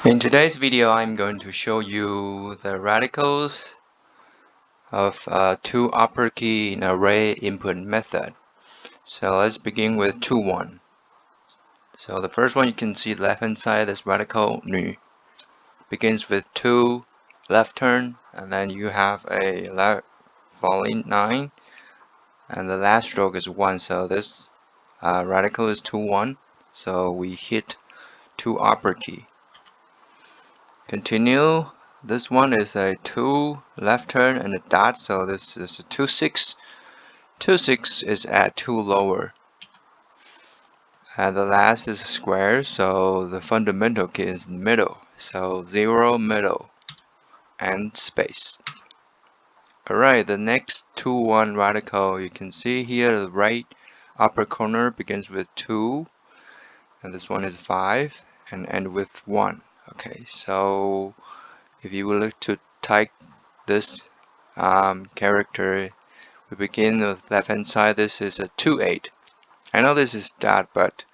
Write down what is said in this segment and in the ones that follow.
In today's video, I'm going to show you the radicals of two upper key in array input method. So let's begin with 2-1. So the first one, you can see left hand side, this radical nu begins with 2 left turn, and then you have a left falling 9, and the last stroke is 1. So this radical is 2-1. So we hit 2 upper key. Continue. This one is a 2 left turn and a dot, so this is a 2-6. 2-6 is at 2 lower. And the last is a square, so the fundamental key is in the middle. So 0 middle and space. Alright, the next 2-1 radical, you can see here the right upper corner begins with 2, and this one is 5 and end with 1. Okay, so if you would like to type this character, we begin with left hand side. This is a 2-8. I know this is dot, but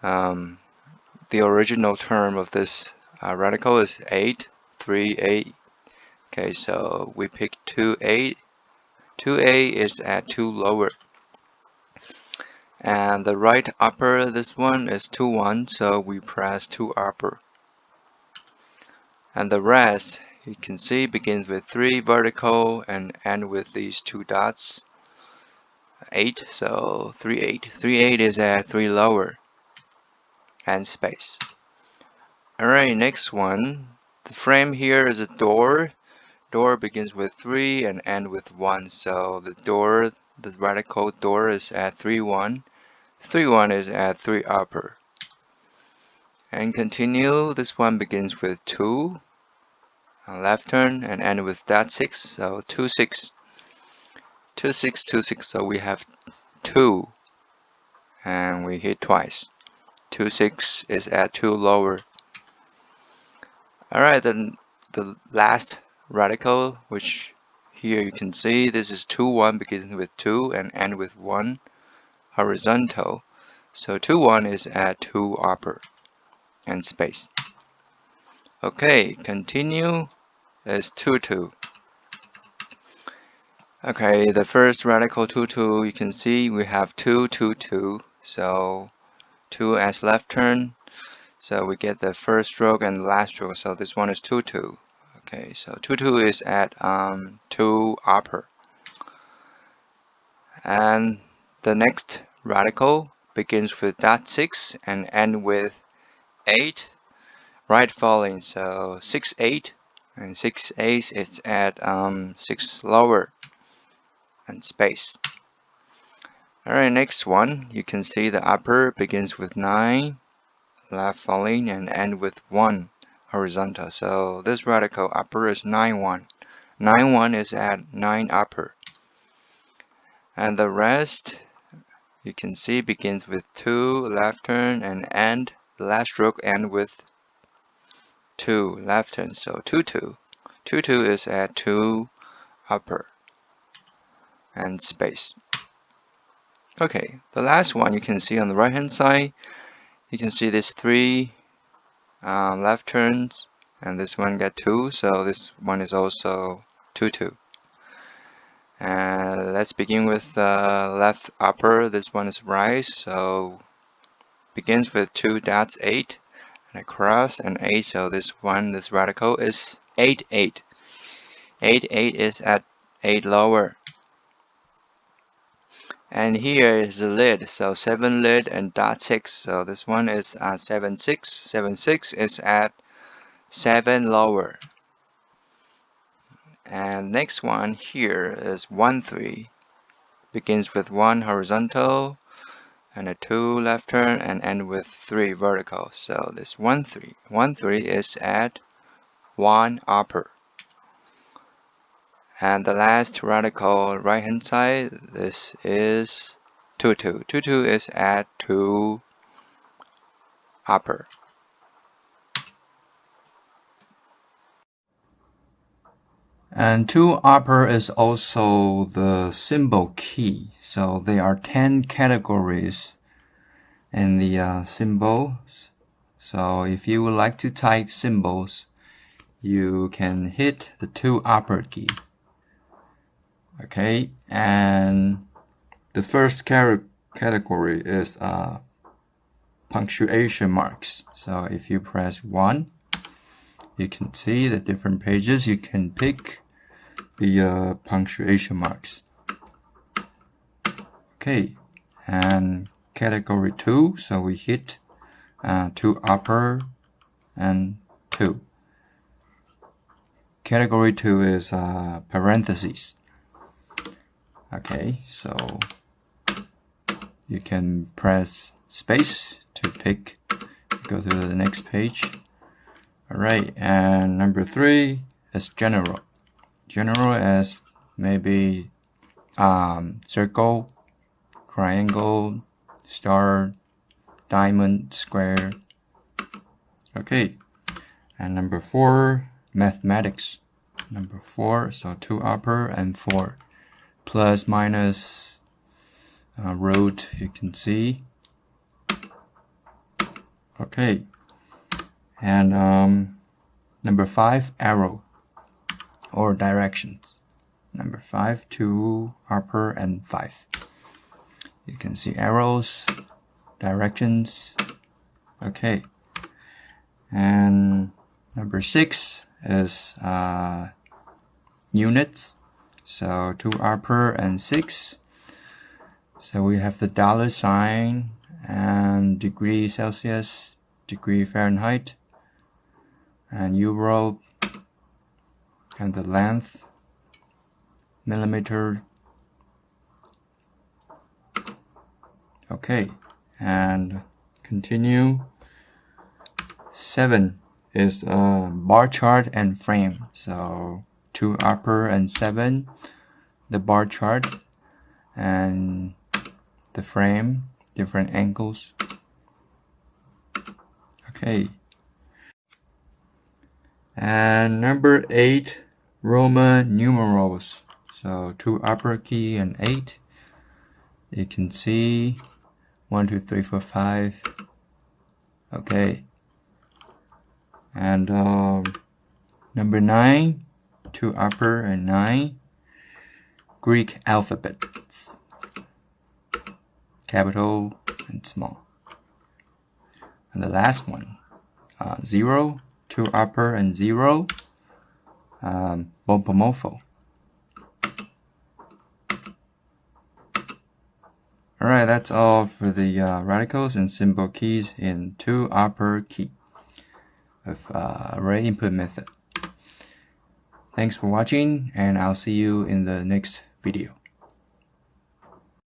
the original term of this radical is 8, 3, 8. Okay, so we pick 2-8. 2-8 is at 2 lower. And the right upper, this one is 2-1, so we press 2 upper. And the rest, you can see, begins with 3 vertical and end with these 2 dots. 8, so 3-8. 3-8 is at 3 lower and space. Alright, next one. The frame here is a door. Door begins with 3 and end with 1. So the door, the radical door is at 3-1. 3-1 is at 3 upper. And continue. This one begins with 2. Left turn and end with dot 6, so 2-6. 2-6, 2-6, so we have 2 and we hit twice. 2-6 is at 2 lower. Alright, then the last radical, which here you can see, this is 2-1 beginning with 2 and end with 1 horizontal. So 2-1 is at 2 upper and space. Okay, continue is 2-2. Okay, the first radical 2-2, you can see we have 2-2-2. So 2 as left turn. So we get the first stroke and the last stroke. So this one is 2-2. Okay, so 2-2 is at 2 upper. And the next radical begins with dot 6 and end with 8. Right falling, so 6-8. And 6-8 is at 6 lower and space. Alright, next one, you can see the upper begins with 9, left falling and end with 1 horizontal. So this radical upper is 9-1. 9-1 is at 9 upper. And the rest, you can see, begins with 2 left turn and end. The last stroke end with 2 left turn. So 2-2. 2-2 is at 2 upper and space. Okay, the last one you can see on the right hand side, you can see this 3 left turns, and this one got 2, so this one is also 2-2. And let's begin with left upper. This one is right, so begins with 2 dots 8 and a cross and 8. So this radical is 8-8. 8-8 is at 8 lower. And here is the lid, so 7 lid and dot 6. So this one is 7-6. 7-6 is at 7 lower. And next one here is 1-3. Begins with 1 horizontal and a 2 left turn and end with 3 vertical. So this 1-3. 1-3 is at 1 upper. And the last radical right hand side, this is 2-2. 2-2 is at 2 upper. And 2 upper is also the symbol key. So there are 10 categories in the symbols. So if you would like to type symbols, you can hit the 2 upper key. Okay, and the first category is punctuation marks. So if you press 1, you can see the different pages. You can pick the punctuation marks. Okay, and category 2, so we hit 2 upper and 2. Category 2 is parentheses. Okay, so you can press space to pick, go to the next page. Alright, and number 3 is general. General is maybe circle, triangle, star, diamond, square. Okay, and number 4, mathematics. Number 4, so 2 upper and 4. Plus, minus, root, you can see. Okay, and number 5, arrow or directions. Number 5, 2 upper and 5. You can see arrows, directions. Okay, and number 6 is units. So 2 upper and 6. So we have the dollar sign and degree Celsius, degree Fahrenheit, and euro, and the length, millimeter. Okay, and continue. 7 is bar chart and frame. So 2 upper and 7, the bar chart and the frame, different angles. Okay, and number 8, Roman numerals. So 2 upper key and 8. You can see 1, 2, 3, 4, 5. Okay, and number 9, 2 upper and 9, Greek alphabets, capital and small. And the last one, 0, 2 upper and 0, Bopomofo. Alright, that's all for the radicals and symbol keys in 2 upper key with array input method. Thanks for watching, and I'll see you in the next video.